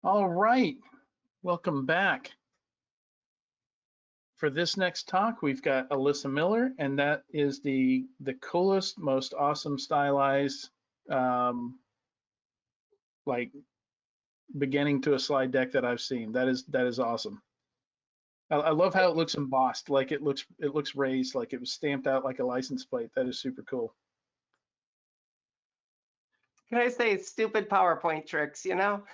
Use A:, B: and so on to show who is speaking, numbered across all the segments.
A: All right, welcome back. For this next talk, we've got Alyssa Miller, and that is the coolest, most awesome stylized, like beginning to a slide deck that I've seen. That is awesome. I love how it looks embossed, like it looks raised, like it was stamped out like a license plate. That is super cool.
B: Can I say stupid PowerPoint tricks, you know?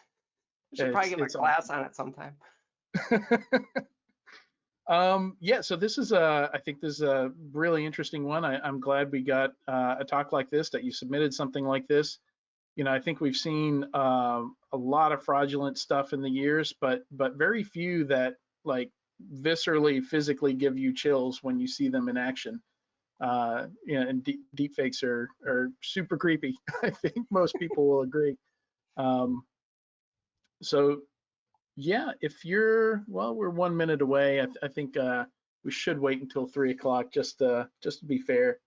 B: I should probably give a class on it sometime.
A: Yeah, so this is I think this is a really interesting one. I'm glad we got a talk like this, that you submitted something like this. You know, I think we've seen a lot of fraudulent stuff in the years, but very few that like viscerally, physically give you chills when you see them in action. You know, and deepfakes are super creepy. I think most people will agree. So yeah, if you're, well, we're 1 minute away. I think we should wait until 3 o'clock just to be fair.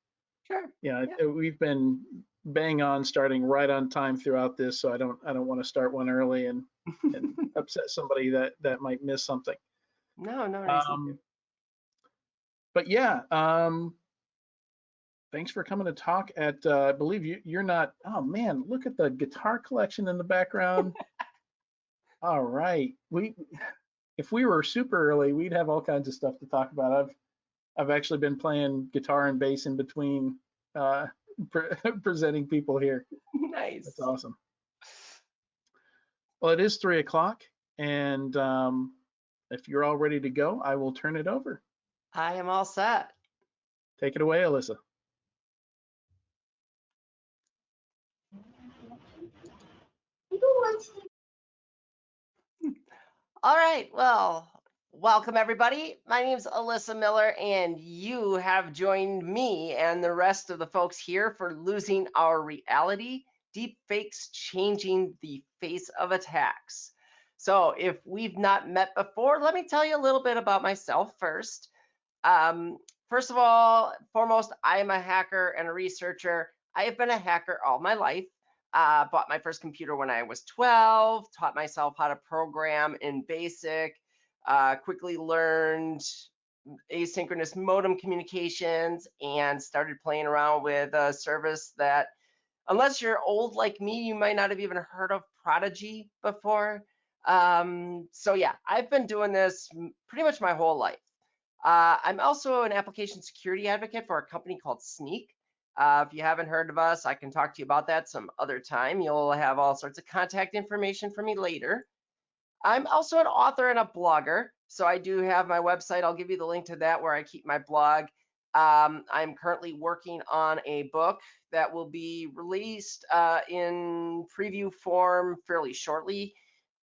B: Sure.
A: Yeah, we've been bang on starting right on time throughout this, so I don't want to start one early and upset somebody that might miss something.
B: No reason to.
A: But yeah, thanks for coming to talk at. I believe you're not. Oh man, look at the guitar collection in the background. All right, if we were super early, we'd have all kinds of stuff to talk about. I've actually been playing guitar and bass in between presenting people here.
B: Nice.
A: That's awesome. Well, it is 3 o'clock, and if you're all ready to go, I will turn it over.
B: I am all set.
A: Take it away, Alyssa.
B: All right, well, welcome everybody. My name is Alyssa Miller, and you have joined me and the rest of the folks here for Losing Our Reality, Deepfakes Changing the Face of Attacks. So if we've not met before, let me tell you a little bit about myself first. First of all, foremost, I am a hacker and a researcher. I have been a hacker all my life. Bought my first computer when I was 12, taught myself how to program in BASIC, quickly learned asynchronous modem communications, and started playing around with a service that, unless you're old like me, you might not have even heard of, Prodigy, before. So yeah, I've been doing this pretty much my whole life. I'm also an application security advocate for a company called Sneak. If you haven't heard of us, I can talk to you about that some other time. You'll have all sorts of contact information for me later. I'm also an author and a blogger, so I do have my website. I'll give you the link to that where I keep my blog. I'm currently working on a book that will be released in preview form fairly shortly.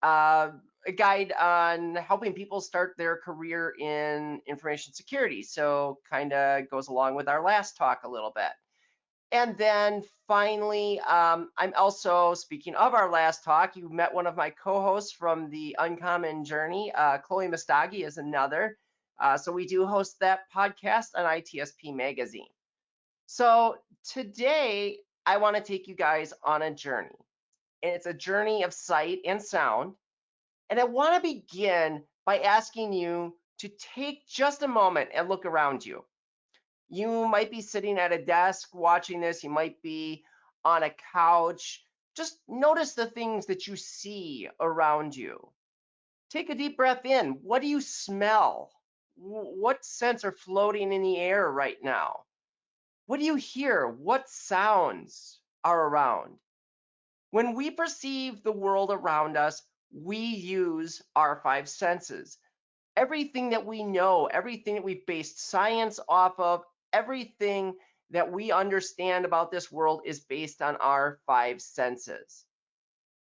B: A guide on helping people start their career in information security. So kind of goes along with our last talk a little bit. And then finally, I'm also, speaking of our last talk, you met one of my co-hosts from the Uncommon Journey. Chloe Mastagi is another. So we do host that podcast on ITSP Magazine. So today, I want to take you guys on a journey. And it's a journey of sight and sound. And I want to begin by asking you to take just a moment and look around you. You might be sitting at a desk watching this. You might be on a couch. Just notice the things that you see around you. Take a deep breath in. What do you smell? What scents are floating in the air right now? What do you hear? What sounds are around? When we perceive the world around us, we use our five senses. Everything that we know, everything that we've based science off of, everything that we understand about this world is based on our five senses.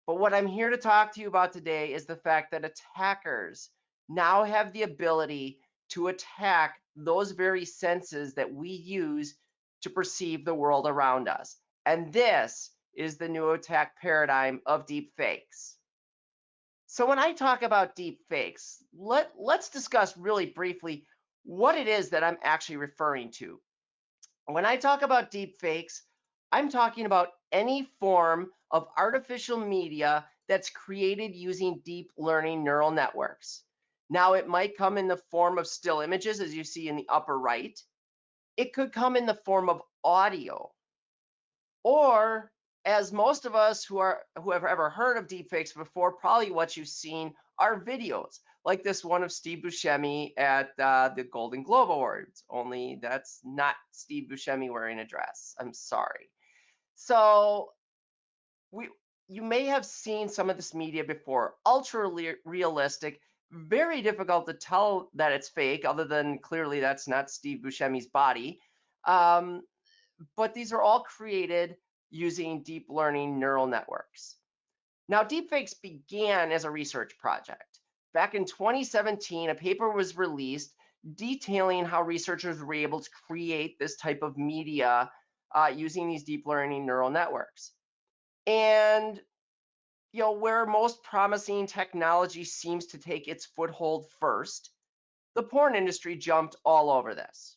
B: But what I'm here to talk to you about today is the fact that attackers now have the ability to attack those very senses that we use to perceive the world around us. And this is the new attack paradigm of deepfakes. So when I talk about deepfakes, let's discuss really briefly what it is that I'm actually referring to. When I talk about deepfakes, I'm talking about any form of artificial media that's created using deep learning neural networks. Now, it might come in the form of still images, as you see in the upper right. It could come in the form of audio, or as most of us who have ever heard of deepfakes before, probably what you've seen are videos, like this one of Steve Buscemi at the Golden Globe Awards. Only that's not Steve Buscemi wearing a dress. I'm sorry. So you may have seen some of this media before. Ultra realistic, very difficult to tell that it's fake, other than clearly that's not Steve Buscemi's body. But these are all created using deep learning neural networks. Now, deepfakes began as a research project. Back in 2017, a paper was released detailing how researchers were able to create this type of media using these deep learning neural networks. And where most promising technology seems to take its foothold first, the porn industry jumped all over this.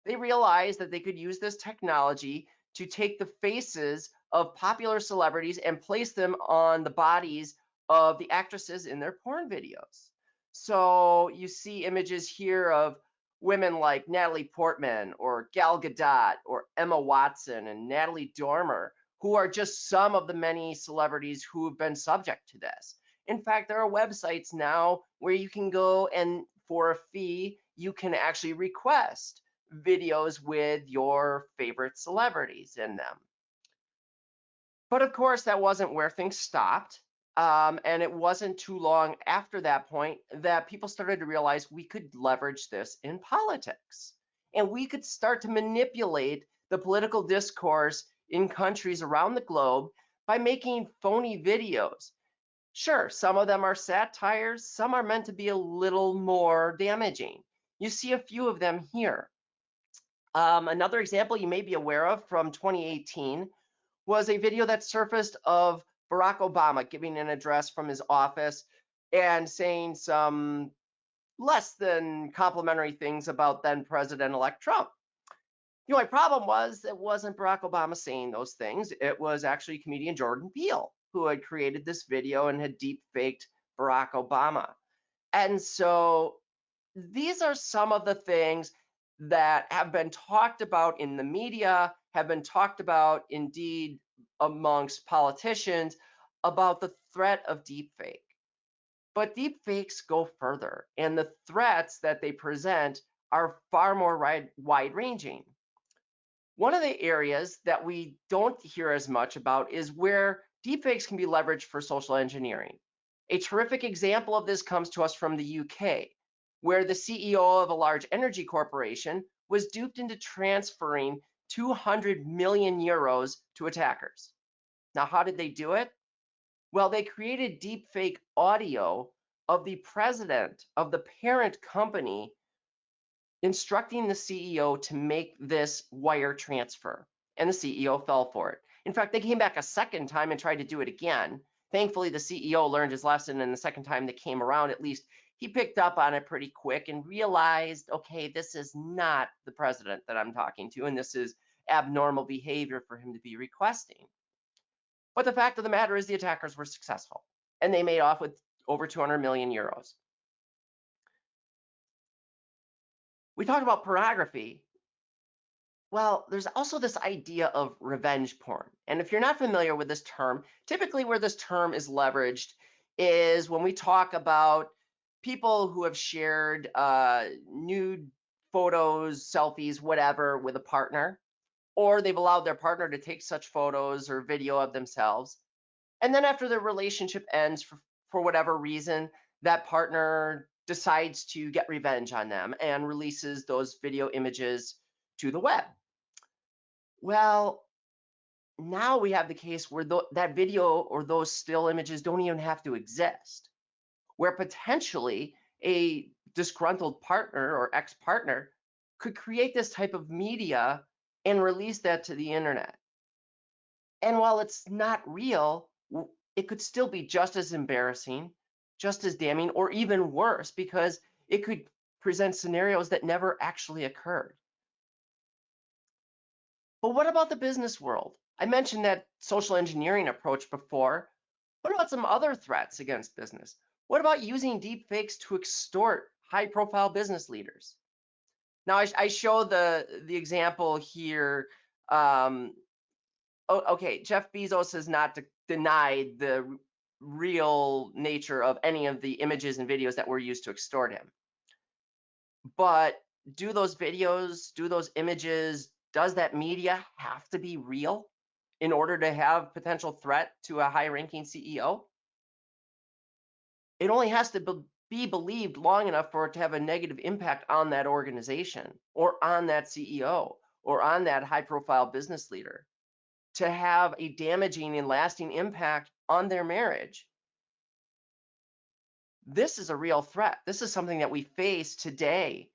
B: They realized that they could use this technology to take the faces of popular celebrities and place them on the bodies of the actresses in their porn videos. So you see images here of women like Natalie Portman or Gal Gadot or Emma Watson and Natalie Dormer, who are just some of the many celebrities who have been subject to this. In fact, there are websites now where you can go and for a fee, you can actually request videos with your favorite celebrities in them. But of course, that wasn't where things stopped. And it wasn't too long after that point that people started to realize we could leverage this in politics. And we could start to manipulate the political discourse in countries around the globe by making phony videos. Sure, some of them are satires, some are meant to be a little more damaging. You see a few of them here. Another example you may be aware of from 2018 was a video that surfaced of Barack Obama giving an address from his office and saying some less than complimentary things about then President-elect Trump. The only problem was it wasn't Barack Obama saying those things. It was actually comedian Jordan Peele who had created this video and had deep faked Barack Obama. And so these are some of the things that have been talked about in the media, have been talked about indeed amongst politicians about the threat of deepfake. But deepfakes go further, and the threats that they present are far more wide-ranging. One of the areas that we don't hear as much about is where deepfakes can be leveraged for social engineering. A terrific example of this comes to us from the UK, where the CEO of a large energy corporation was duped into transferring 200 million euros to attackers. Now, how did they do it? Well, they created deepfake audio of the president of the parent company instructing the CEO to make this wire transfer, and the CEO fell for it. In fact, they came back a second time and tried to do it again. Thankfully, the CEO learned his lesson, and the second time they came around, at least he picked up on it pretty quick and realized, okay, this is not the president that I'm talking to, and this is abnormal behavior for him to be requesting. But the fact of the matter is the attackers were successful, and they made off with over 200 million euros. We talked about pornography. Well, there's also this idea of revenge porn. And if you're not familiar with this term, typically where this term is leveraged is when we talk about people who have shared nude photos, selfies, whatever, with a partner, or they've allowed their partner to take such photos or video of themselves. And then after the relationship ends, for whatever reason, that partner decides to get revenge on them and releases those video images to the web. Well, now we have the case where that video or those still images don't even have to exist, where potentially a disgruntled partner or ex-partner could create this type of media and release that to the internet. And while it's not real, it could still be just as embarrassing, just as damning, or even worse, because it could present scenarios that never actually occurred. But what about the business world? I mentioned that social engineering approach before. What about some other threats against business? What about using deepfakes to extort high-profile business leaders? Now, I show the example here. Okay, Jeff Bezos has not denied the real nature of any of the images and videos that were used to extort him. But do those videos, do those images, does that media have to be real in order to have potential threat to a high-ranking CEO? It only has to be believed long enough for it to have a negative impact on that organization or on that CEO or on that high-profile business leader to have a damaging and lasting impact on their marriage. This is a real threat. This is something that we face today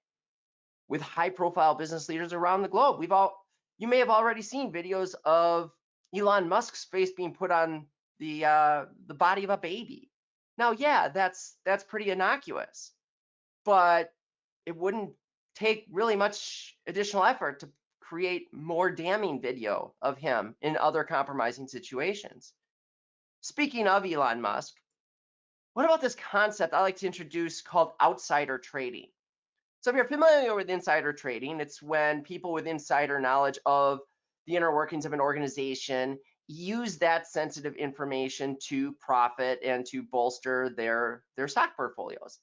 B: with high-profile business leaders around the globe. You may have already seen videos of Elon Musk's face being put on the body of a baby. Now, yeah, that's pretty innocuous, but it wouldn't take really much additional effort to create more damning video of him in other compromising situations. Speaking of Elon Musk, what about this concept I like to introduce called outsider trading? So if you're familiar with insider trading, it's when people with insider knowledge of the inner workings of an organization use that sensitive information to profit and to bolster their stock portfolios.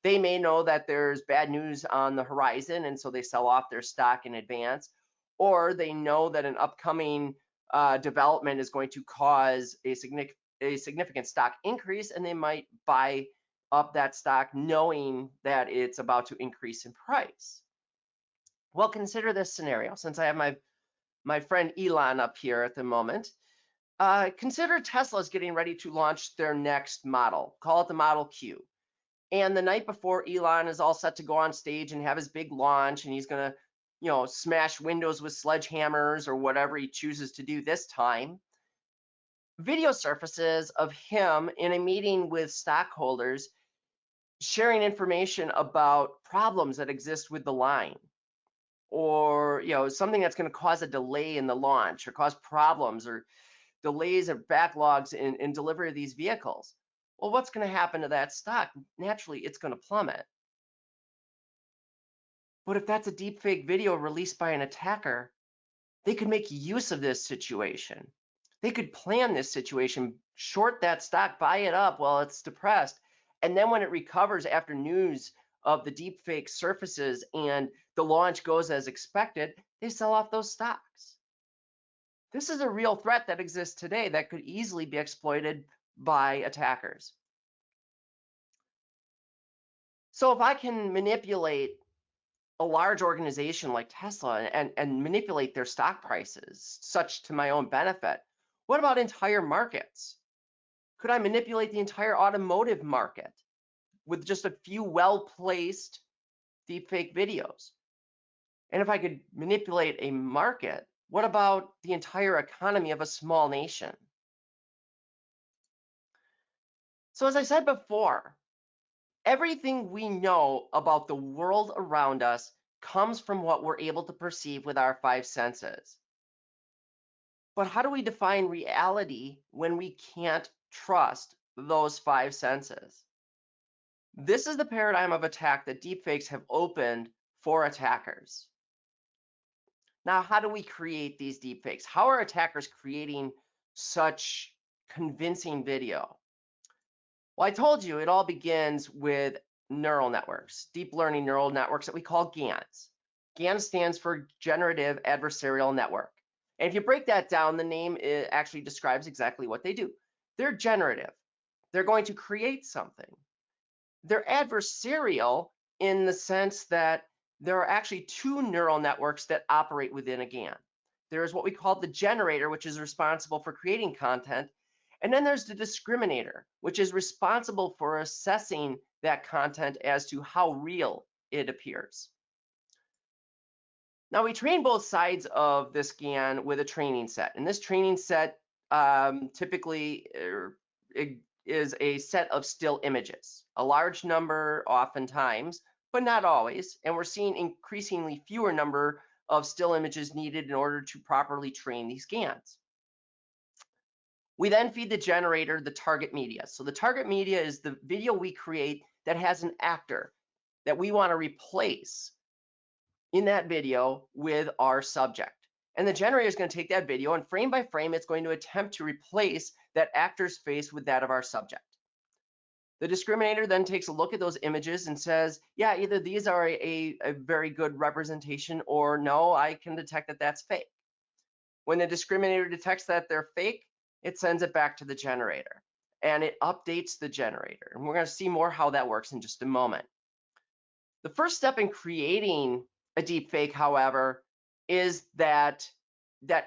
B: They may know that there's bad news on the horizon, and so they sell off their stock in advance, or they know that an upcoming development is going to cause a significant stock increase, and they might buy up that stock knowing that it's about to increase in price. Well, consider this scenario. Since I have my friend Elon up here at the moment, consider Tesla's getting ready to launch their next model. Call it the Model Q. And the night before, Elon is all set to go on stage and have his big launch, and he's going to, smash windows with sledgehammers or whatever he chooses to do this time. Video surfaces of him in a meeting with stockholders sharing information about problems that exist with the line, or something that's going to cause a delay in the launch or cause problems or delays or backlogs in delivery of these vehicles. Well, what's going to happen to that stock? Naturally, it's going to plummet. But if that's a deepfake video released by an attacker, they could make use of this situation. They could plan this situation, short that stock, buy it up while it's depressed, and then when it recovers after news of the deepfake surfaces and the launch goes as expected, they sell off those stocks. This is a real threat that exists today that could easily be exploited by attackers. So if I can manipulate a large organization like Tesla and manipulate their stock prices such to my own benefit, what about entire markets? Could I manipulate the entire automotive market with just a few well-placed deepfake videos? And if I could manipulate a market, what about the entire economy of a small nation? So as I said before, everything we know about the world around us comes from what we're able to perceive with our five senses. But how do we define reality when we can't trust those five senses? This is the paradigm of attack that deepfakes have opened for attackers. Now, how do we create these deepfakes? How are attackers creating such convincing video? Well, I told you it all begins with neural networks, deep learning neural networks that we call GANs. GANs stands for Generative Adversarial Network. And if you break that down, the name actually describes exactly what they do. They're generative. They're going to create something. They're adversarial in the sense that there are actually two neural networks that operate within a GAN. There's what we call the generator, which is responsible for creating content. And then there's the discriminator, which is responsible for assessing that content as to how real it appears. Now, we train both sides of this GAN with a training set. And this training set typically is a set of still images, a large number oftentimes, but not always. And we're seeing increasingly fewer number of still images needed in order to properly train these GANs. We then feed the generator the target media. So the target media is the video we create that has an actor that we want to replace in that video with our subject. And the generator is going to take that video, and frame by frame, it's going to attempt to replace that actor's face with that of our subject. The discriminator then takes a look at those images and says, yeah, either these are a very good representation, or no, I can detect that that's fake. When the discriminator detects that they're fake, it sends it back to the generator and it updates the generator. And we're going to see more how that works in just a moment. The first step in creating a deepfake, however, is that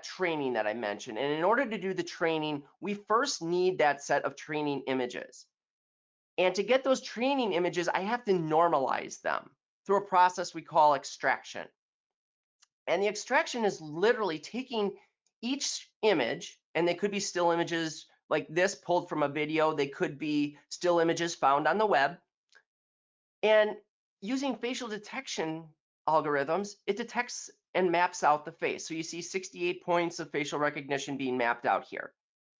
B: training that I mentioned. And in order to do the training, we first need that set of training images. And to get those training images, I have to normalize them through a process we call extraction. And the extraction is literally taking each image, and they could be still images like this pulled from a video. They could be still images found on the web. And using facial detection algorithms, it detects and maps out the face. So you see 68 points of facial recognition being mapped out here.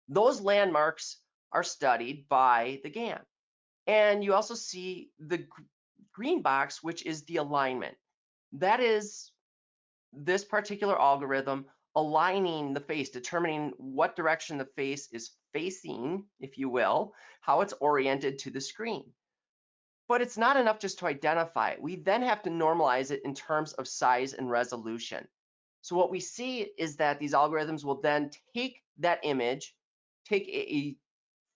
B: Those landmarks are studied by the GAN. And you also see the green box, which is the alignment. That is this particular algorithm aligning the face, determining what direction the face is facing, if you will, how it's oriented to the screen. But it's not enough just to identify it. We then have to normalize it in terms of size and resolution. So what we see is that these algorithms will then take that image, take a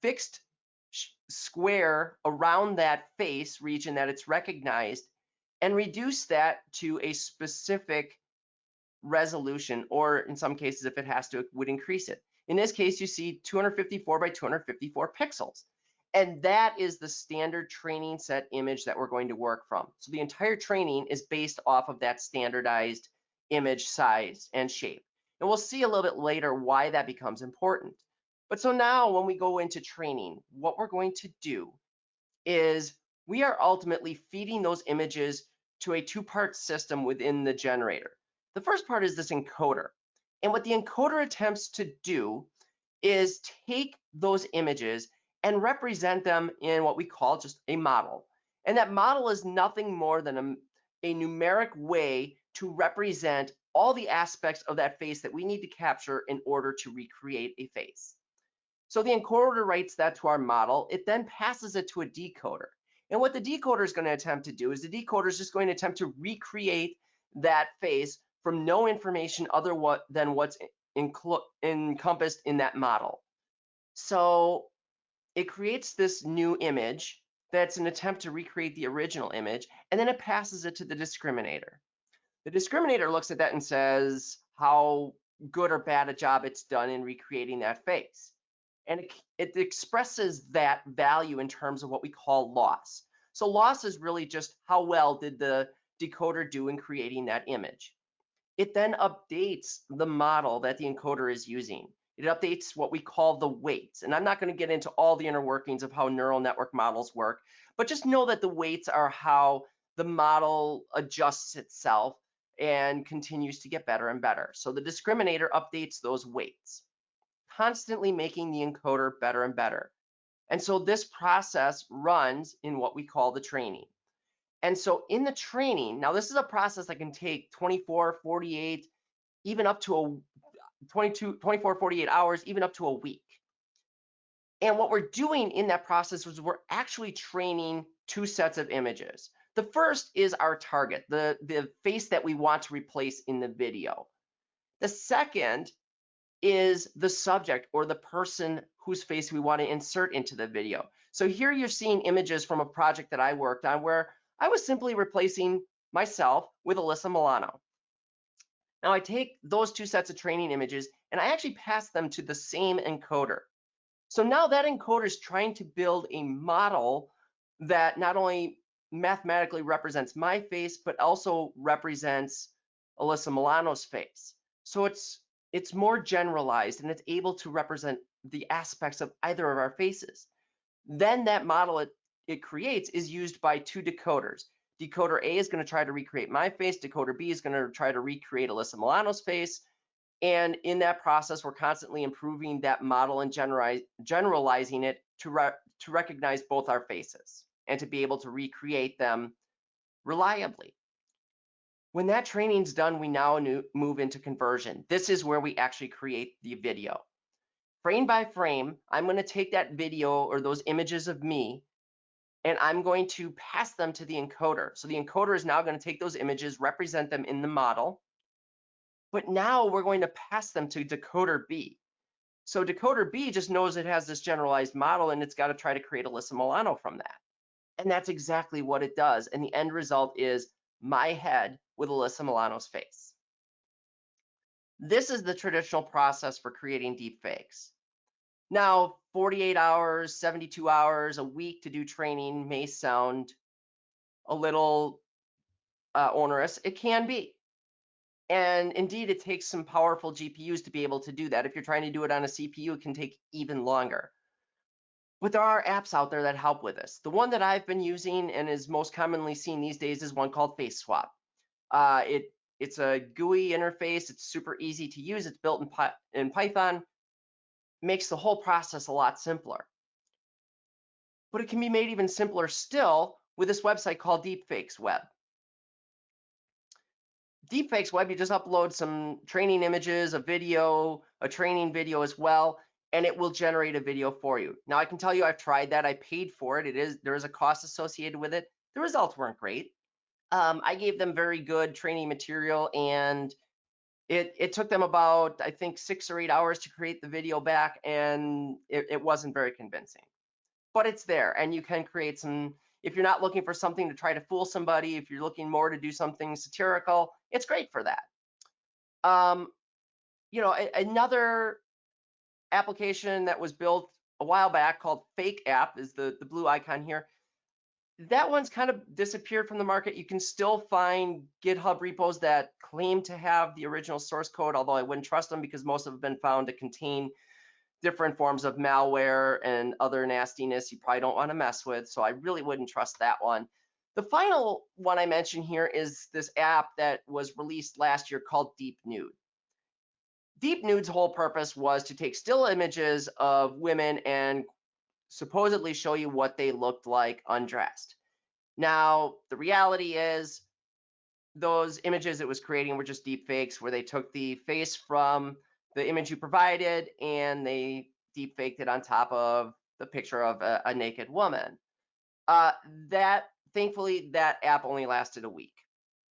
B: fixed square around that face region that it's recognized, and reduce that to a specific resolution, or in some cases, if it has to, it would increase it. In this case, you see 254 by 254 pixels. And that is the standard training set image that we're going to work from. So the entire training is based off of that standardized image size and shape. And we'll see a little bit later why that becomes important. But so now when we go into training, what we're going to do is we are ultimately feeding those images to a two-part system within the generator. The first part is this encoder. And what the encoder attempts to do is take those images and represent them in what we call just a model. And that model is nothing more than a numeric way to represent all the aspects of that face that we need to capture in order to recreate a face. So the encoder writes that to our model. It then passes it to a decoder. And what the decoder is going to attempt to do is the decoder is just going to attempt to recreate that face from no information other than what's encompassed in that model. So it creates this new image that's an attempt to recreate the original image, and then it passes it to the discriminator. The discriminator looks at that and says how good or bad a job it's done in recreating that face. And it expresses that value in terms of what we call loss. So loss is really just how well did the decoder do in creating that image. It then updates the model that the encoder is using. It updates what we call the weights. And I'm not going to get into all the inner workings of how neural network models work, but just know that the weights are how the model adjusts itself and continues to get better and better. So the discriminator updates those weights, constantly making the encoder better and better. And so this process runs in what we call the training. And so in the training, now this is a process that can take 24, 48, even up to a 24, 48 hours, even up to a week. And what we're doing in that process is we're actually training two sets of images. The first is our target, the face that we want to replace in the video. The second is the subject, or the person whose face we want to insert into the video. So here you're seeing images from a project that I worked on where I was simply replacing myself with Alyssa Milano. Now I take those two sets of training images and I actually pass them to the same encoder. So now that encoder is trying to build a model that not only mathematically represents my face, but also represents Alyssa Milano's face. So it's more generalized and it's able to represent the aspects of either of our faces. Then that model it creates is used by two decoders. Decoder A is going to try to recreate my face. Decoder B is going to try to recreate Alyssa Milano's face. And in that process, we're constantly improving that model and generalizing it to recognize both our faces and to be able to recreate them reliably. When that training's done, we now move into conversion. This is where we actually create the video. Frame by frame, I'm going to take that video or those images of me, and I'm going to pass them to the encoder. So the encoder is now going to take those images, represent them in the model, but now we're going to pass them to decoder B. So decoder B just knows it has this generalized model, and it's got to try to create Alyssa Milano from that. And that's exactly what it does. And the end result is my head with Alyssa Milano's face. This is the traditional process for creating deepfakes. Now, 48 hours, 72 hours, a week to do training may sound a little onerous. It can be. And indeed, it takes some powerful GPUs to be able to do that. If you're trying to do it on a CPU, it can take even longer. But there are apps out there that help with this. The one that I've been using and is most commonly seen these days is one called Face Swap. It's a GUI interface. It's super easy to use. It's built in Python. Makes the whole process a lot simpler. But it can be made even simpler still with this website called Deepfakes Web. Deepfakes Web, you just upload some training images, a video, a training video as well, and it will generate a video for you. Now, I can tell you I've tried that. I paid for it. There is a cost associated with it. The results weren't great. I gave them very good training material, and it took them about, I think, 6 or 8 hours to create the video back, and it wasn't very convincing. But it's there, and you can create some. If you're not looking for something to try to fool somebody, if you're looking more to do something satirical, it's great for that. Another application that was built a while back called Fake App is the blue icon here. That one's kind of disappeared from the market. You can still find GitHub repos that claim to have the original source code, although I wouldn't trust them because most have been found to contain different forms of malware and other nastiness you probably don't want to mess with. So I really wouldn't trust that one. The final one I mentioned here is this app that was released last year called Deep Nude. Deep Nude's whole purpose was to take still images of women and supposedly show you what they looked like undressed. Now, the reality is those images it was creating were just deep fakes where they took the face from the image you provided and they deep faked it on top of the picture of a naked woman. Thankfully, that app only lasted a week.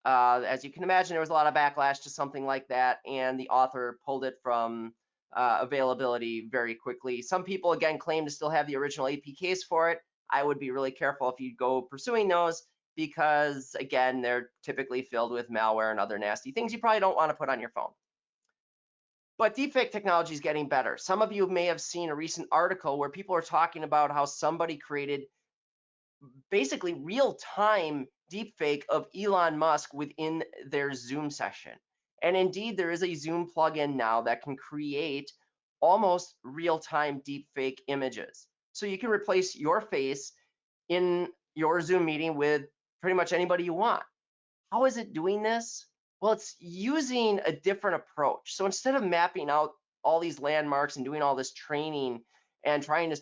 B: As you can imagine, there was a lot of backlash to something like that, and the author pulled it from availability very quickly. Some people, again, claim to still have the original APKs for it. I would be really careful if you go pursuing those because, again, they're typically filled with malware and other nasty things you probably don't want to put on your phone. But deepfake technology is getting better. Some of you may have seen a recent article where people are talking about how somebody created basically real-time deepfake of Elon Musk within their Zoom session. And indeed, there is a Zoom plugin now that can create almost real-time deepfake images. So you can replace your face in your Zoom meeting with pretty much anybody you want. How is it doing this? Well, it's using a different approach. So instead of mapping out all these landmarks and doing all this training and trying to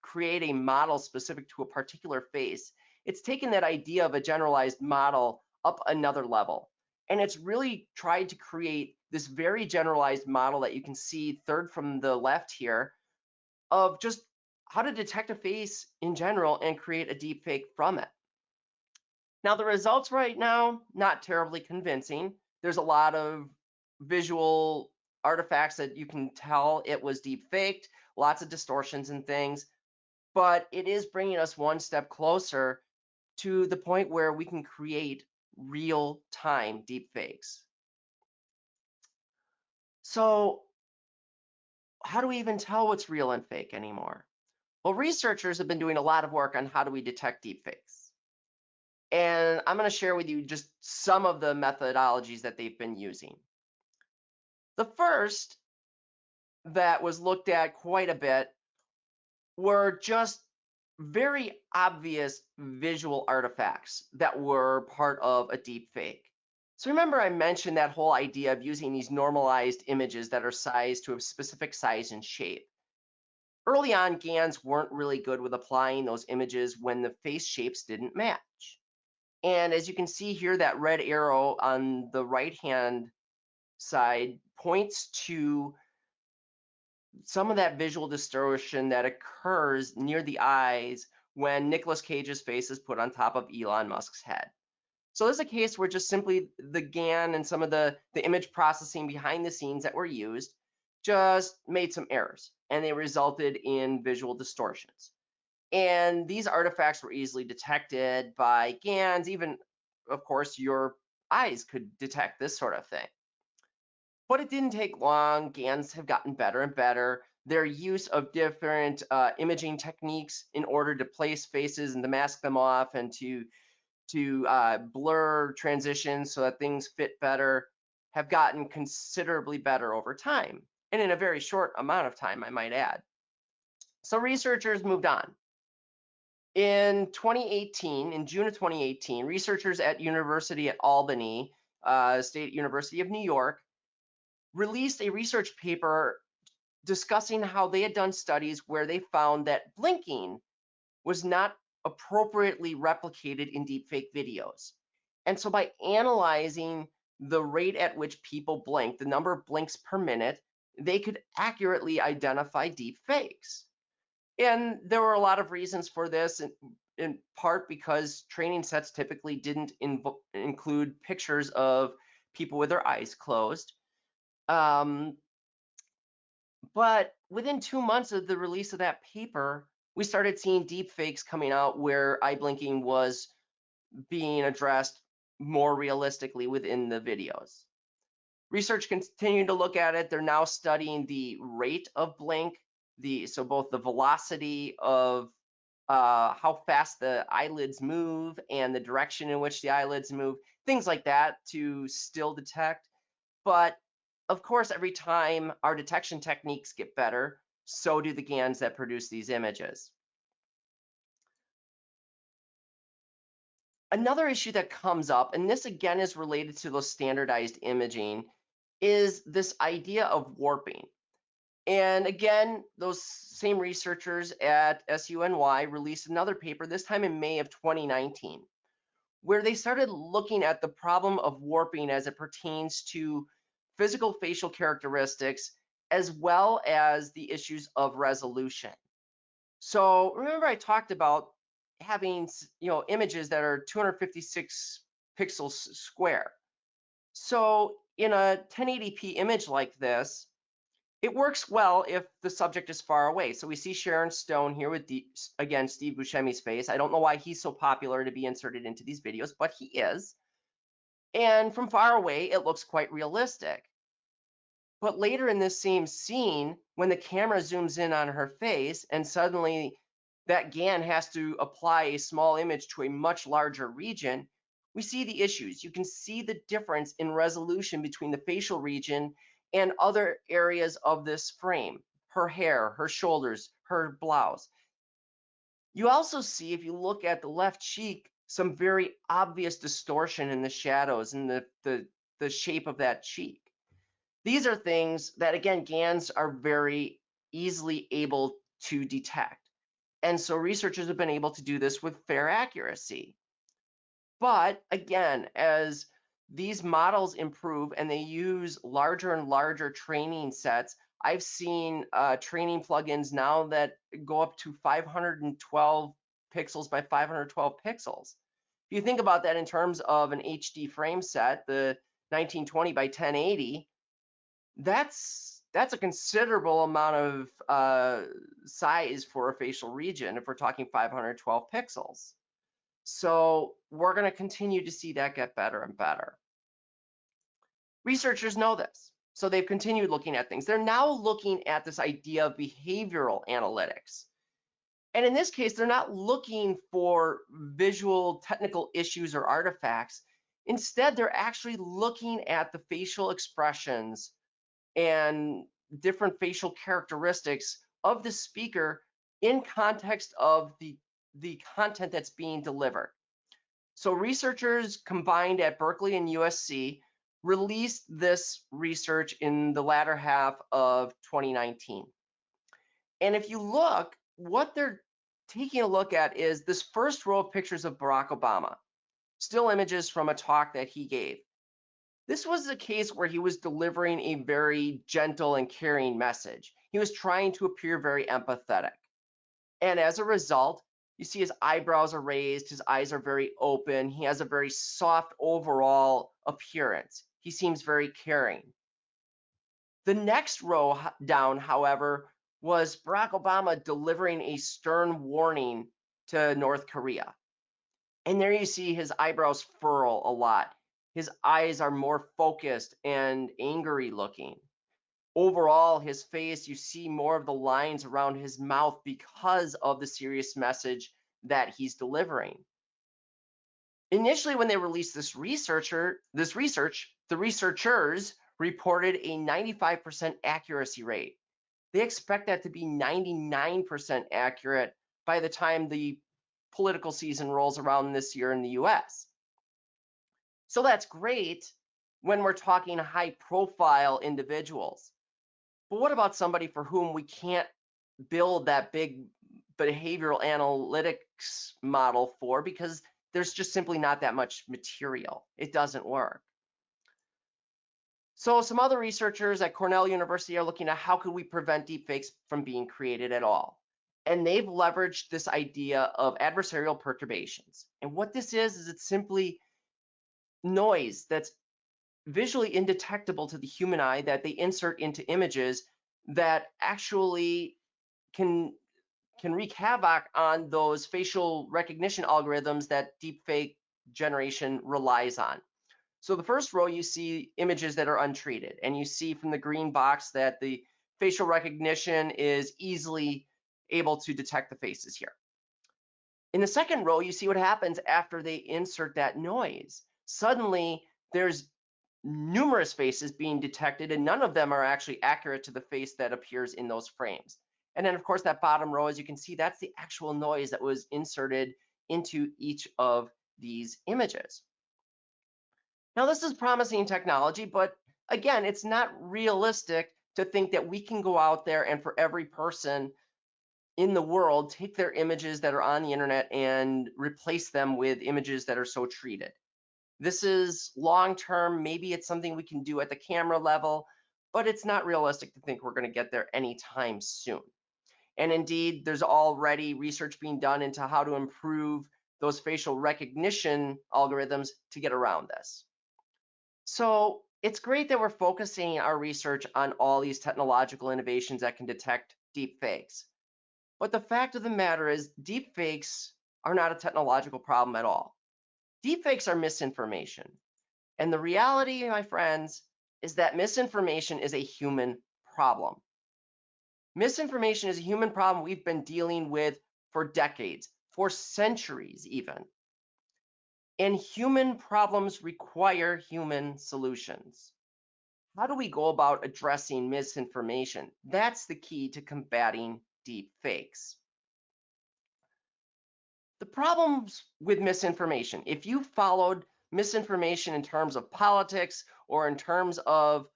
B: create a model specific to a particular face, it's taken that idea of a generalized model up another level. And it's really tried to create this very generalized model that you can see third from the left here of just how to detect a face in general and create a deep fake from it. Now, the results right now, not terribly convincing. There's a lot of visual artifacts that you can tell it was deep faked, lots of distortions and things, but it is bringing us one step closer to the point where we can create real-time deep fakes. So how do we even tell what's real and fake anymore? Well, researchers have been doing a lot of work on how do we detect deep fakes. And I'm going to share with you just some of the methodologies that they've been using. The first that was looked at quite a bit were just very obvious visual artifacts that were part of a deep fake. So remember I mentioned that whole idea of using these normalized images that are sized to a specific size and shape. Early on, GANs weren't really good with applying those images when the face shapes didn't match. And as you can see here, that red arrow on the right-hand side points to some of that visual distortion that occurs near the eyes when Nicolas Cage's face is put on top of Elon Musk's head. So this is a case where just simply the GAN and some of the image processing behind the scenes that were used just made some errors, and they resulted in visual distortions. And these artifacts were easily detected by GANs. Even, of course, your eyes could detect this sort of thing. But it didn't take long. GANs have gotten better and better. Their use of different imaging techniques in order to place faces and to mask them off and to blur transitions so that things fit better have gotten considerably better over time, and in a very short amount of time, I might add. So researchers moved on. In 2018, in June of 2018, researchers at University at Albany, State University of New York, released a research paper discussing how they had done studies where they found that blinking was not appropriately replicated in deepfake videos. And so by analyzing the rate at which people blink, the number of blinks per minute, they could accurately identify deepfakes. And there were a lot of reasons for this, in part because training sets typically didn't include pictures of people with their eyes closed. But within 2 months of the release of that paper, we started seeing deepfakes coming out where eye blinking was being addressed more realistically within the videos. Research continued to look at it. They're now studying the rate of blink, so both the velocity of how fast the eyelids move and the direction in which the eyelids move, things like that to still detect. But of course, every time our detection techniques get better, so do the GANs that produce these images. Another issue that comes up, and this again is related to those standardized imaging, is this idea of warping. And again, those same researchers at SUNY released another paper, this time in May of 2019, where they started looking at the problem of warping as it pertains to physical facial characteristics, as well as the issues of resolution. So remember I talked about having images that are 256 pixels square. So in a 1080p image like this, it works well if the subject is far away. So we see Sharon Stone here with again Steve Buscemi's face. I don't know why he's so popular to be inserted into these videos, but he is. And from far away, it looks quite realistic. But later in this same scene, when the camera zooms in on her face and suddenly that GAN has to apply a small image to a much larger region, we see the issues. You can see the difference in resolution between the facial region and other areas of this frame, her hair, her shoulders, her blouse. You also see, if you look at the left cheek, some very obvious distortion in the shadows and the shape of that cheek. These are things that, again, GANs are very easily able to detect. And so researchers have been able to do this with fair accuracy. But again, as these models improve and they use larger and larger training sets, I've seen training plugins now that go up to 512 pixels by 512 pixels. If you think about that in terms of an HD frame set, the 1920 by 1080, that's a considerable amount of size for a facial region if we're talking 512 pixels. So we're going to continue to see that get better and better. Researchers know this, so they've continued looking at things. They're now looking at this idea of behavioral analytics. And in this case, they're not looking for visual technical issues or artifacts. Instead, they're actually looking at the facial expressions and different facial characteristics of the speaker in context of the content that's being delivered. So researchers combined at Berkeley and USC released this research in the latter half of 2019. And if you look, what they're taking a look at is this first row of pictures of Barack Obama, still images from a talk that he gave. This was a case where he was delivering a very gentle and caring message. He was trying to appear very empathetic. And as a result, you see his eyebrows are raised, his eyes are very open, he has a very soft overall appearance. He seems very caring. The next row down, however, was Barack Obama delivering a stern warning to North Korea. And there you see his eyebrows furrow a lot. His eyes are more focused and angry looking. Overall, his face, you see more of the lines around his mouth because of the serious message that he's delivering. Initially, when they released this research, the researchers reported a 95% accuracy rate. They expect that to be 99% accurate by the time the political season rolls around this year in the US. So that's great when we're talking high-profile individuals. But what about somebody for whom we can't build that big behavioral analytics model for because there's just simply not that much material? It doesn't work. So some other researchers at Cornell University are looking at how could we prevent deepfakes from being created at all. And they've leveraged this idea of adversarial perturbations. And what this is it's simply noise that's visually indetectable to the human eye that they insert into images that actually can wreak havoc on those facial recognition algorithms that deepfake generation relies on. So the first row, you see images that are untreated, and you see from the green box that the facial recognition is easily able to detect the faces here. In the second row, you see what happens after they insert that noise. Suddenly, there's numerous faces being detected, and none of them are actually accurate to the face that appears in those frames. And then, of course, that bottom row, as you can see, that's the actual noise that was inserted into each of these images. Now, this is promising technology, but again, it's not realistic to think that we can go out there and for every person in the world, take their images that are on the internet and replace them with images that are so treated. This is long-term. Maybe it's something we can do at the camera level, but it's not realistic to think we're going to get there anytime soon. And indeed, there's already research being done into how to improve those facial recognition algorithms to get around this. So it's great that we're focusing our research on all these technological innovations that can detect deepfakes. But the fact of the matter is, deepfakes are not a technological problem at all. Deepfakes are misinformation. And the reality, my friends, is that misinformation is a human problem. Misinformation is a human problem we've been dealing with for decades, for centuries even. And human problems require human solutions. How do we go about addressing misinformation? That's the key to combating deepfakes. The problems with misinformation, if you followed misinformation in terms of politics or in terms of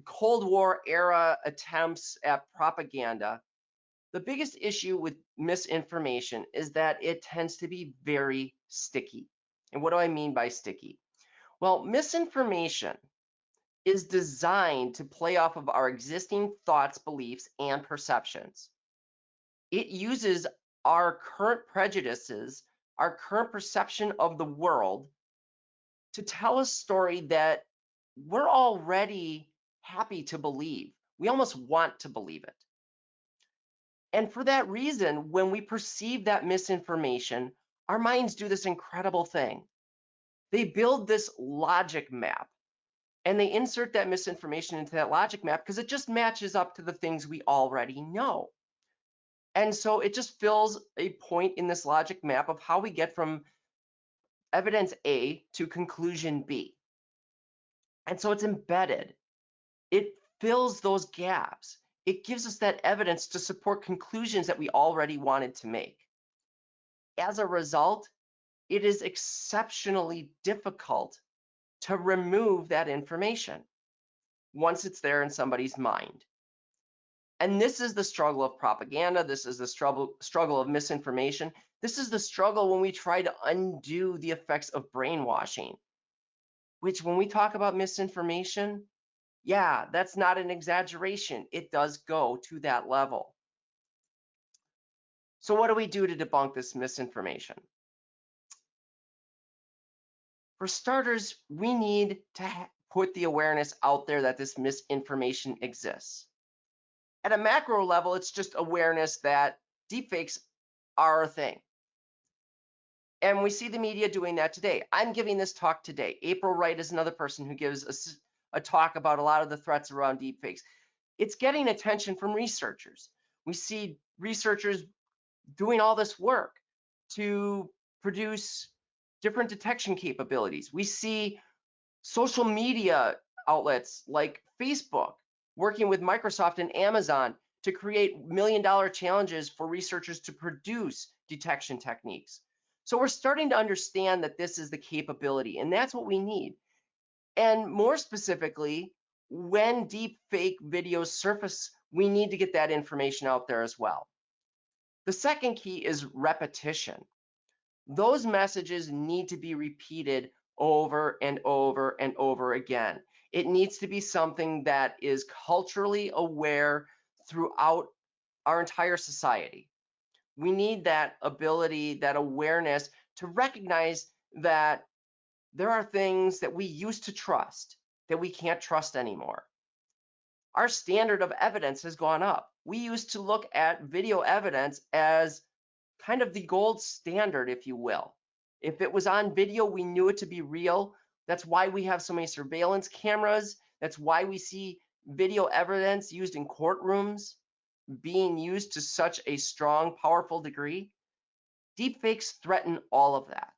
B: Cold War era attempts at propaganda, the biggest issue with misinformation is that it tends to be very sticky. And what do I mean by sticky? Well, misinformation is designed to play off of our existing thoughts, beliefs, and perceptions. It uses our current prejudices, our current perception of the world to tell a story that we're already happy to believe. We almost want to believe it. And for that reason, when we perceive that misinformation, our minds do this incredible thing. They build this logic map, and they insert that misinformation into that logic map because it just matches up to the things we already know. And so it just fills a point in this logic map of how we get from evidence A to conclusion B. And so it's embedded. It fills those gaps. It gives us that evidence to support conclusions that we already wanted to make. As a result, it is exceptionally difficult to remove that information once it's there in somebody's mind. And this is the struggle of propaganda. This is the struggle of misinformation. This is the struggle when we try to undo the effects of brainwashing, which when we talk about misinformation, yeah, that's not an exaggeration. It does go to that level. So what do we do to debunk this misinformation? For starters, we need to put the awareness out there that this misinformation exists. At a macro level, it's just awareness that deepfakes are a thing. And we see the media doing that today. I'm giving this talk today. April Wright is another person who gives a talk about a lot of the threats around deepfakes. It's getting attention from researchers. We see researchers doing all this work to produce different detection capabilities. We see social media outlets like Facebook working with Microsoft and Amazon to create million-dollar challenges for researchers to produce detection techniques. So we're starting to understand that this is the capability, and that's what we need. And more specifically, when deep fake videos surface, we need to get that information out there as well. The second key is repetition. Those messages need to be repeated over and over and over again. It needs to be something that is culturally aware throughout our entire society. We need that ability, that awareness to recognize that there are things that we used to trust that we can't trust anymore. Our standard of evidence has gone up. We used to look at video evidence as kind of the gold standard, if you will. If it was on video, we knew it to be real. That's why we have so many surveillance cameras. That's why we see video evidence used in courtrooms being used to such a strong, powerful degree. Deepfakes threaten all of that.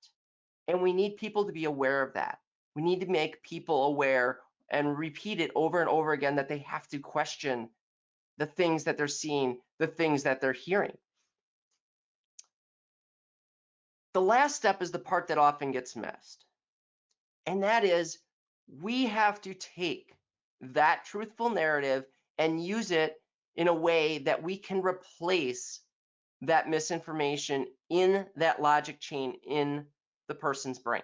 B: And we need people to be aware of that. We need to make people aware and repeat it over and over again that they have to question the things that they're seeing, the things that they're hearing. The last step is the part that often gets missed. And that is, we have to take that truthful narrative and use it in a way that we can replace that misinformation in that logic chain in the person's brain.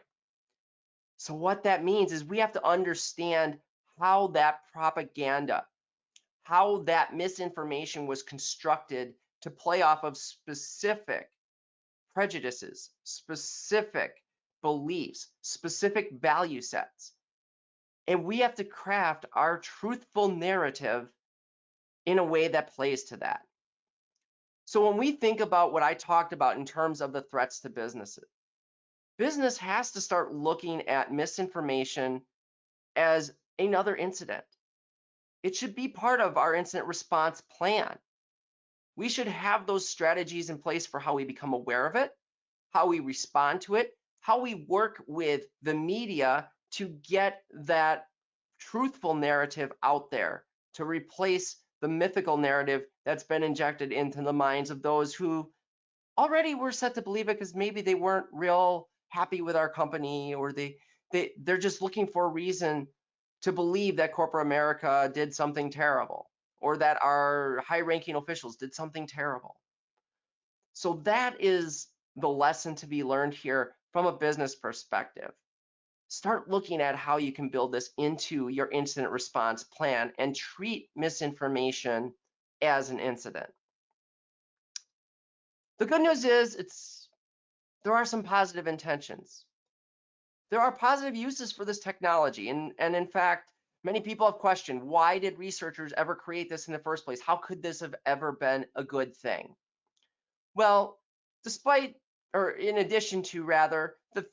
B: So what that means is we have to understand how that propaganda, how that misinformation was constructed to play off of specific prejudices, specific beliefs, specific value sets. And we have to craft our truthful narrative in a way that plays to that. So when we think about what I talked about in terms of the threats to businesses, business has to start looking at misinformation as another incident. It should be part of our incident response plan. We should have those strategies in place for how we become aware of it, how we respond to it, how we work with the media to get that truthful narrative out there to replace the mythical narrative that's been injected into the minds of those who already were set to believe it because maybe they weren't real happy with our company, or they're just looking for a reason to believe that corporate America did something terrible, or that our high-ranking officials did something terrible. So that is the lesson to be learned here from a business perspective. Start looking at how you can build this into your incident response plan and treat misinformation as an incident. The good news is there are some positive intentions. There are positive uses for this technology. And in fact, many people have questioned, why did researchers ever create this in the first place? How could this have ever been a good thing? Well, in addition to rather, the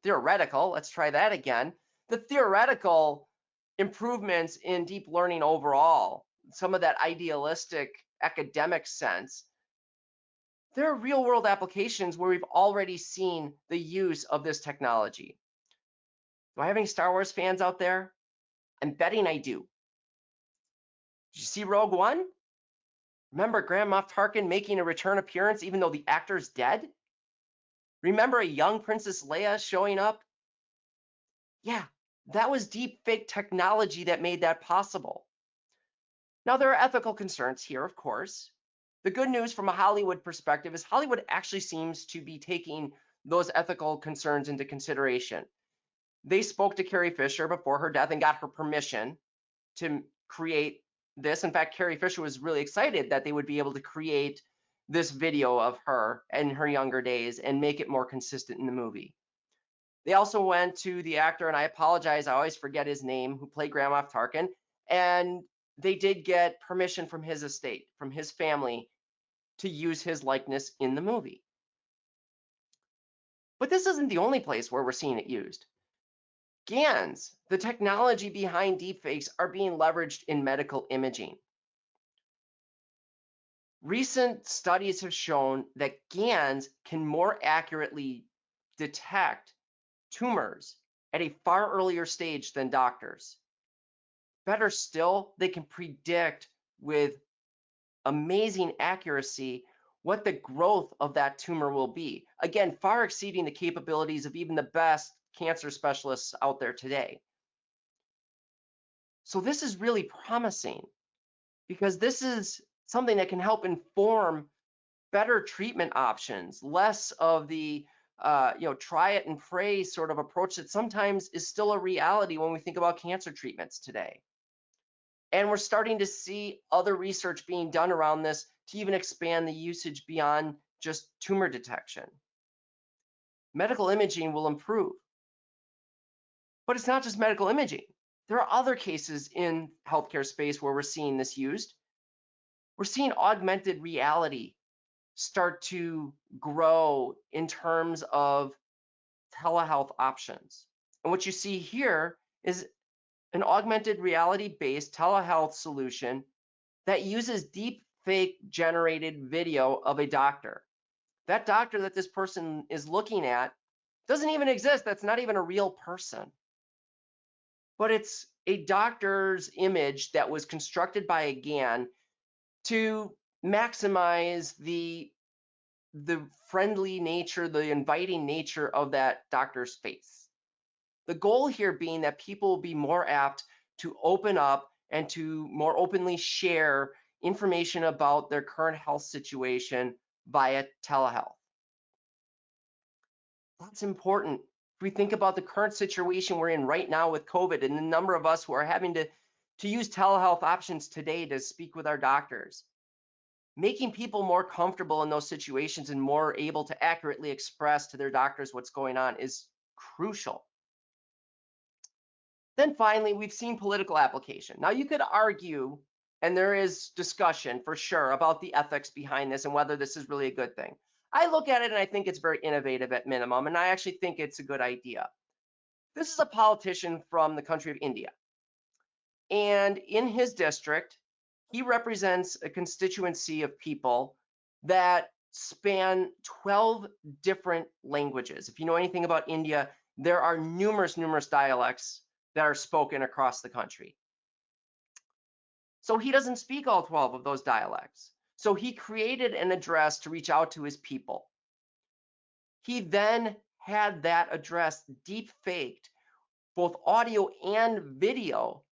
B: theoretical, let's try that again, the theoretical improvements in deep learning overall, some of that idealistic academic sense, there are real world applications where we've already seen the use of this technology. Do I have any Star Wars fans out there? I'm betting I do. Did you see Rogue One? Remember Grand Moff Tarkin making a return appearance even though the actor's dead? Remember a young Princess Leia showing up? Yeah, that was deepfake technology that made that possible. Now, there are ethical concerns here, of course. The good news from a Hollywood perspective is Hollywood actually seems to be taking those ethical concerns into consideration. They spoke to Carrie Fisher before her death and got her permission to create this. In fact, Carrie Fisher was really excited that they would be able to create this video of her in her younger days and make it more consistent in the movie. They also went to the actor, and I apologize, I always forget his name, who played Grand Moff Tarkin, and they did get permission from his estate, from his family, to use his likeness in the movie. But this isn't the only place where we're seeing it used. GANs, the technology behind deepfakes, are being leveraged in medical imaging. Recent studies have shown that GANs can more accurately detect tumors at a far earlier stage than doctors. Better still, they can predict with amazing accuracy what the growth of that tumor will be. Again, far exceeding the capabilities of even the best cancer specialists out there today. So this is really promising because this is something that can help inform better treatment options, less of the try it and pray sort of approach that sometimes is still a reality when we think about cancer treatments today. And we're starting to see other research being done around this to even expand the usage beyond just tumor detection. Medical imaging will improve. But it's not just medical imaging. There are other cases in healthcare space where we're seeing this used. We're seeing augmented reality start to grow in terms of telehealth options. And what you see here is an augmented reality-based telehealth solution that uses deepfake generated video of a doctor. That doctor that this person is looking at doesn't even exist. That's not even a real person. But it's a doctor's image that was constructed by a GAN to maximize the friendly nature, the inviting nature of that doctor's face. The goal here being that people will be more apt to open up and to more openly share information about their current health situation via telehealth. That's important. If we think about the current situation we're in right now with COVID and the number of us who are having to use telehealth options today to speak with our doctors, making people more comfortable in those situations and more able to accurately express to their doctors what's going on is crucial. Then finally, we've seen political application. Now you could argue, and there is discussion for sure about the ethics behind this and whether this is really a good thing. I look at it and I think it's very innovative at minimum, and I actually think it's a good idea. This is a politician from the country of India. And in his district, he represents a constituency of people that span 12 different languages. If you know anything about India, there are numerous dialects that are spoken across the country. So he doesn't speak all 12 of those dialects. So he created an address to reach out to his people. He then had that address deep-faked, both audio and video,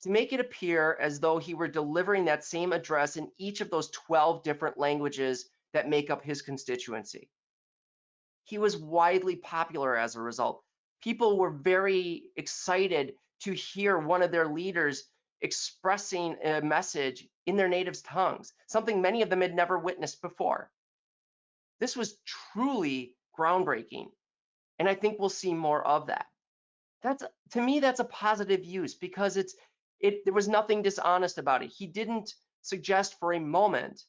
B: to make it appear as though he were delivering that same address in each of those 12 different languages that make up his constituency. He was widely popular as a result. People were very excited to hear one of their leaders expressing a message in their native tongues, something many of them had never witnessed before. This was truly groundbreaking, and I think we'll see more of that. To me, that's a positive use because there was nothing dishonest about it. He didn't suggest for a moment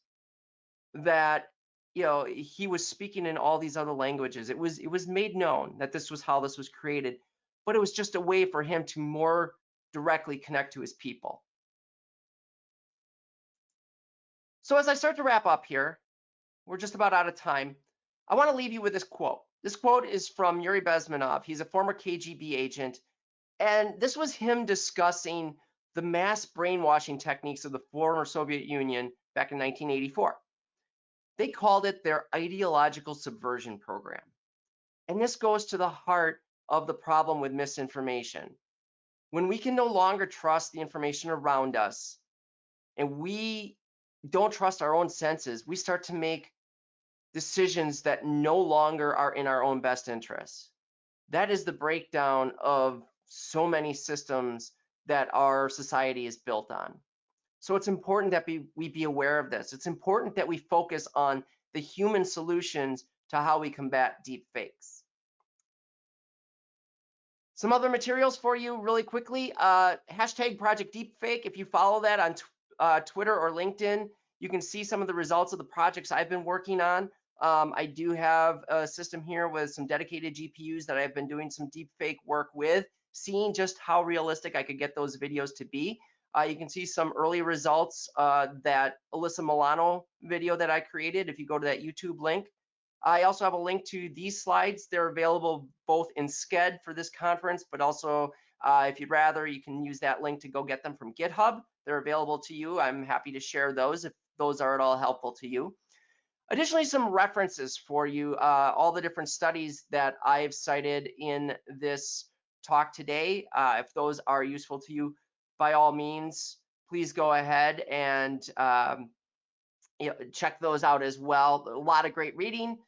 B: that he was speaking in all these other languages. It was made known that this was how this was created, but it was just a way for him to more directly connect to his people. So as I start to wrap up here, we're just about out of time. I want to leave you with this quote. This quote is from Yuri Bezmenov. He's a former KGB agent, and this was him discussing the mass brainwashing techniques of the former Soviet Union back in 1984. They called it their ideological subversion program. And this goes to the heart of the problem with misinformation. When we can no longer trust the information around us and we don't trust our own senses, we start to make decisions that no longer are in our own best interests. That is the breakdown of so many systems that our society is built on. So it's important that we be aware of this. It's important that we focus on the human solutions to how we combat deep fakes. Some other materials for you really quickly. Hashtag Project Deepfake. If you follow that on Twitter or LinkedIn, you can see some of the results of the projects I've been working on. I do have a system here with some dedicated GPUs that I've been doing some deepfake work with, seeing just how realistic I could get those videos to be. You can see some early results, that Alyssa Milano video that I created if you go to that YouTube link. I also have a link to these slides. They're available both in Sched for this conference, but also if you'd rather, you can use that link to go get them from GitHub. They're available to you. I'm happy to share those if those are at all helpful to you. Additionally, some references for you, all the different studies that I've cited in this talk today. If those are useful to you, by all means, please go ahead and check those out as well. A lot of great reading.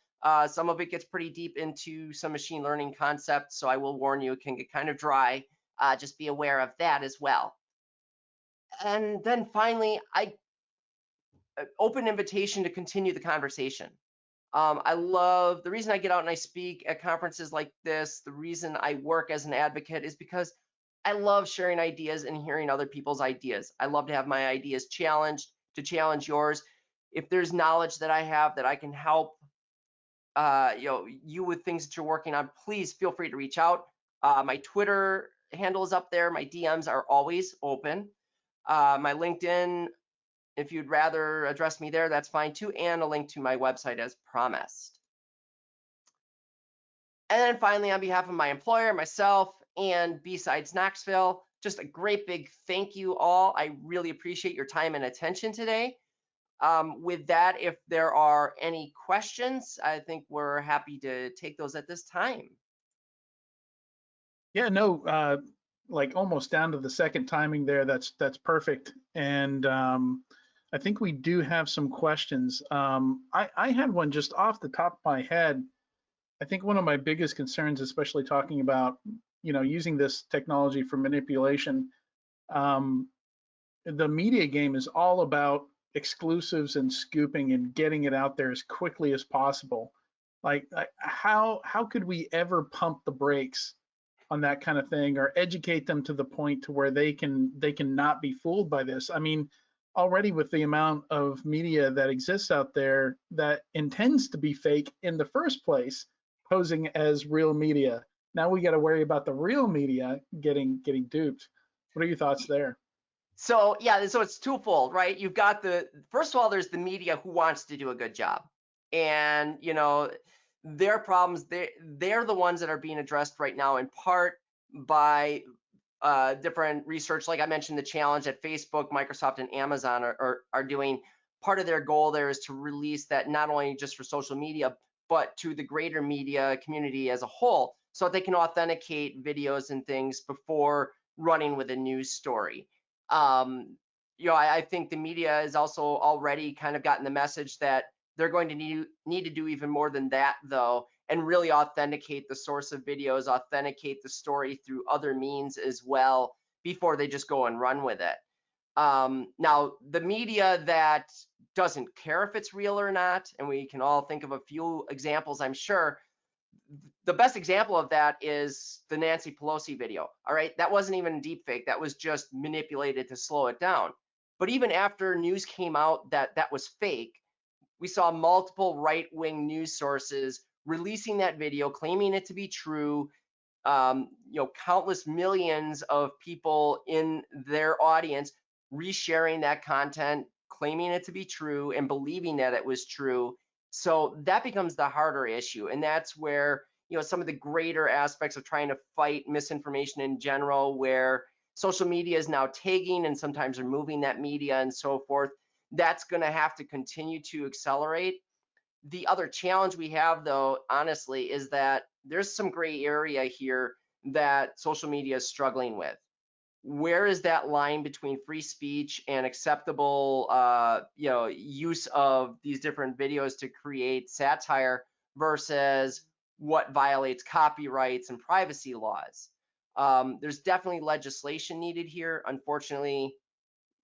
B: Some of it gets pretty deep into some machine learning concepts, so I will warn you, it can get kind of dry. Just be aware of that as well. And then finally, open invitation to continue the conversation. I love, the reason I get out and I speak at conferences like this, the reason I work as an advocate is because I love sharing ideas and hearing other people's ideas. I love to have my ideas challenged, to challenge yours. If there's knowledge that I have that I can help you with things that you're working on, please feel free to reach out. My Twitter handle is up there. My DMs are always open. My LinkedIn, if you'd rather address me there, that's fine too, and a link to my website as promised. And then finally, on behalf of my employer, myself, and BSides Knoxville, just a great big thank you all. I really appreciate your time and attention today. With that, if there are any questions, I think we're happy to take those at this time.
A: Yeah, no, like almost down to the second timing there. That's perfect. And I think we do have some questions. I had one just off the top of my head. I think one of my biggest concerns, especially talking about, using this technology for manipulation, the media game is all about exclusives and scooping and getting it out there as quickly as possible. Like how could we ever pump the brakes on that kind of thing, or educate them to the point to where they can not be fooled by this? I mean, already with the amount of media that exists out there that intends to be fake in the first place, posing as real media, now we got to worry about the real media getting duped. What are your thoughts there?
B: So yeah, so it's twofold, right? You've got first of all, there's the media who wants to do a good job, and their problems, they're the ones that are being addressed right now in part by different research. Like I mentioned, the challenge that Facebook, Microsoft, and Amazon are doing. Part of their goal there is to release that not only just for social media, but to the greater media community as a whole, so that they can authenticate videos and things before running with a news story. I think the media has also already kind of gotten the message that they're going to need to do even more than that, though, and really authenticate the source of videos, authenticate the story through other means as well before they just go and run with it. Now, the media that doesn't care if it's real or not, and we can all think of a few examples, I'm sure. The best example of that is the Nancy Pelosi video. All right, that wasn't even deep fake. That was just manipulated to slow it down. But even after news came out that that was fake, we saw multiple right-wing news sources releasing that video, claiming it to be true. Countless millions of people in their audience resharing that content, claiming it to be true and believing that it was true. So that becomes the harder issue, and that's where some of the greater aspects of trying to fight misinformation in general, where social media is now tagging and sometimes removing that media and so forth, that's going to have to continue to accelerate. The other challenge we have, though, honestly, is that there's some gray area here that social media is struggling with. Where is that line between free speech and acceptable use of these different videos to create satire versus what violates copyrights and privacy laws? There's definitely legislation needed here. Unfortunately,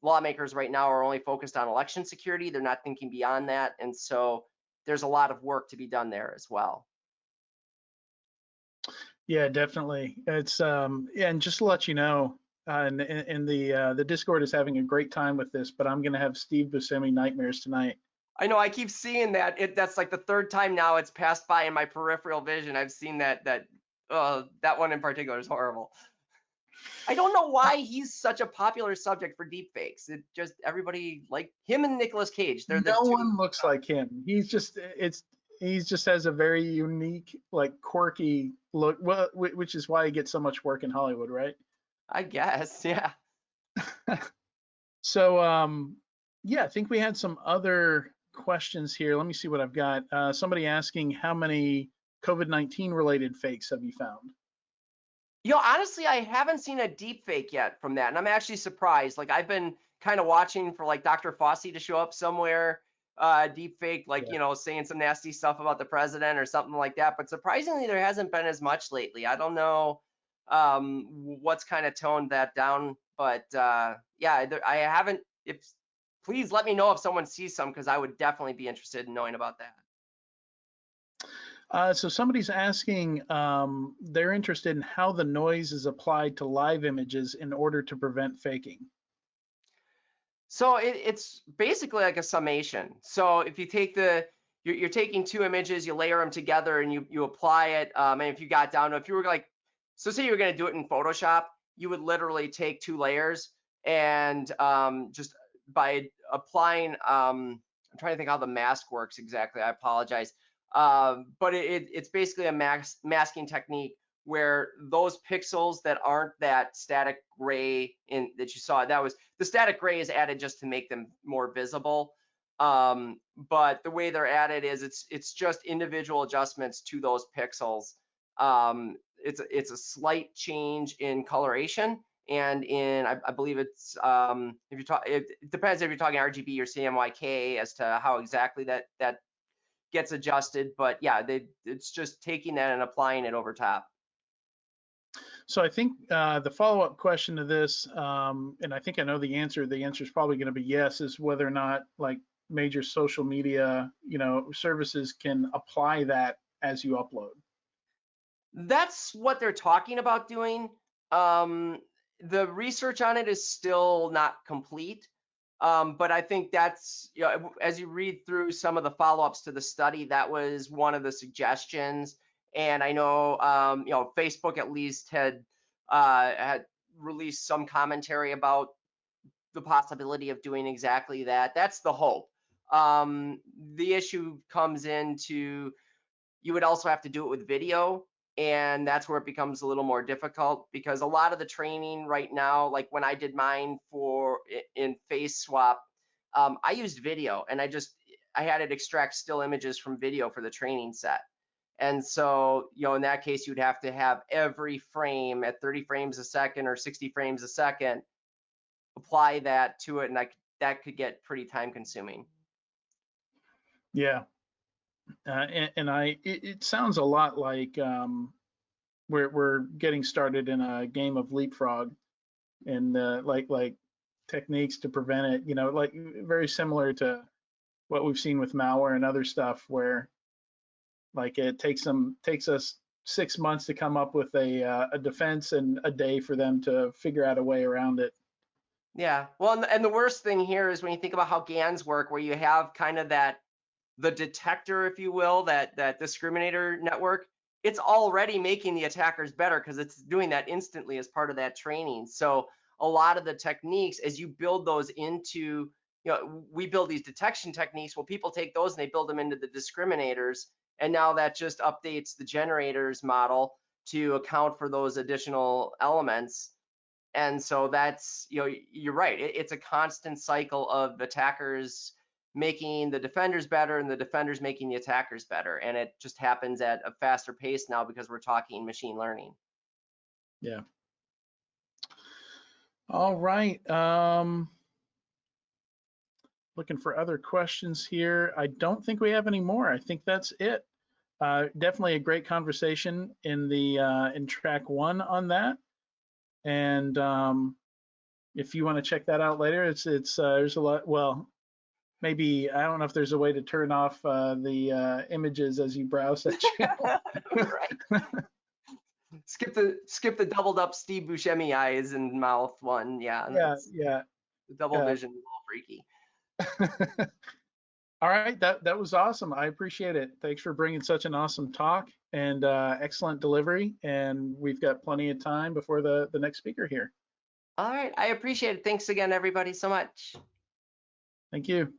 B: lawmakers right now are only focused on election security. They're not thinking beyond that, and so there's a lot of work to be done there as well.
A: Yeah, definitely. It's yeah, and just to let you know, and the Discord is having a great time with this, but I'm gonna have Steve Buscemi nightmares tonight.
B: I know I keep seeing that. That's like the third time now it's passed by in my peripheral vision. I've seen that one in particular is horrible. I don't know why he's such a popular subject for deepfakes. It just everybody like him and Nicolas Cage. They're the
A: No
B: two.
A: one looks like him. He's just has a very unique, like quirky look. Well, which is why he gets so much work in Hollywood, right?
B: I guess, yeah.
A: So yeah, I think we had some other questions here. Let me see what I've got. Somebody asking how many COVID-19 related fakes have you found?
B: Honestly, I haven't seen a deep fake yet from that, and I'm actually surprised. Like I've been kind of watching for like Dr. Fossey to show up somewhere, deep fake, like
A: Yeah.
B: saying some nasty stuff about the president or something like that. But surprisingly, there hasn't been as much lately. I don't know what's kind of toned that down, but yeah, I haven't. If please let me know if someone sees some because I would definitely be interested in knowing about that.
A: So somebody's asking, they're interested in how the noise is applied to live images in order to prevent faking.
B: So it's basically like a summation. So if you take you're taking two images, you layer them together, and you apply it. And if you got down to, if you were like, so say you were going to do it in Photoshop, you would literally take two layers and just by applying, I'm trying to think how the mask works exactly. I apologize. But it's basically a masking technique where those pixels that aren't that static gray that you saw, that was the static gray is added just to make them more visible. But the way they're added is it's just individual adjustments to those pixels. It's a slight change in coloration and in I believe it's if you talk it depends if you're talking RGB or CMYK as to how exactly that gets adjusted. But yeah, it's just taking that and applying it over top.
A: So I think the follow-up question to this, and I think I know the answer. The answer is probably going to be yes. Is whether or not like major social media, services can apply that as you upload.
B: That's what they're talking about doing. The research on it is still not complete, but I think that's, as you read through some of the follow-ups to the study, that was one of the suggestions. And I know, Facebook at least had released some commentary about the possibility of doing exactly that. That's the hope. The issue comes into you would also have to do it with video, and that's where it becomes a little more difficult because a lot of the training right now, like when I did mine in face swap, I used video and I had it extract still images from video for the training set. And so, in that case, you'd have to have every frame at 30 frames a second or 60 frames a second, apply that to it, and that could get pretty time consuming.
A: Yeah, it sounds a lot like we're getting started in a game of leapfrog, and like techniques to prevent it. Like very similar to what we've seen with malware and other stuff, where like it takes us 6 months to come up with a defense and a day for them to figure out a way around it.
B: Yeah. Well, and the worst thing here is when you think about how GANs work, where you have kind of the detector, if you will, that discriminator network, it's already making the attackers better because it's doing that instantly as part of that training. So a lot of the techniques, as you build those into, we build these detection techniques. Well, people take those and they build them into the discriminators. And now that just updates the generators model to account for those additional elements. And so that's, you're right. It's a constant cycle of attackers making the defenders better and the defenders making the attackers better. And it just happens at a faster pace now because we're talking machine learning.
A: Yeah. All right. Looking for other questions here. I don't think we have any more. I think that's it. Definitely a great conversation in the in track 1 on that. And if you want to check that out later, it's there's a lot. Well, maybe I don't know if there's a way to turn off the images as you browse that channel.
B: Right. Skip the doubled up Steve Buscemi eyes and mouth one. Yeah.
A: Yeah.
B: The double vision is all freaky.
A: All right, that was awesome. I appreciate it. Thanks for bringing such an awesome talk and excellent delivery. And we've got plenty of time before the next speaker here.
B: All right, I appreciate it. Thanks again, everybody, so much.
A: Thank you.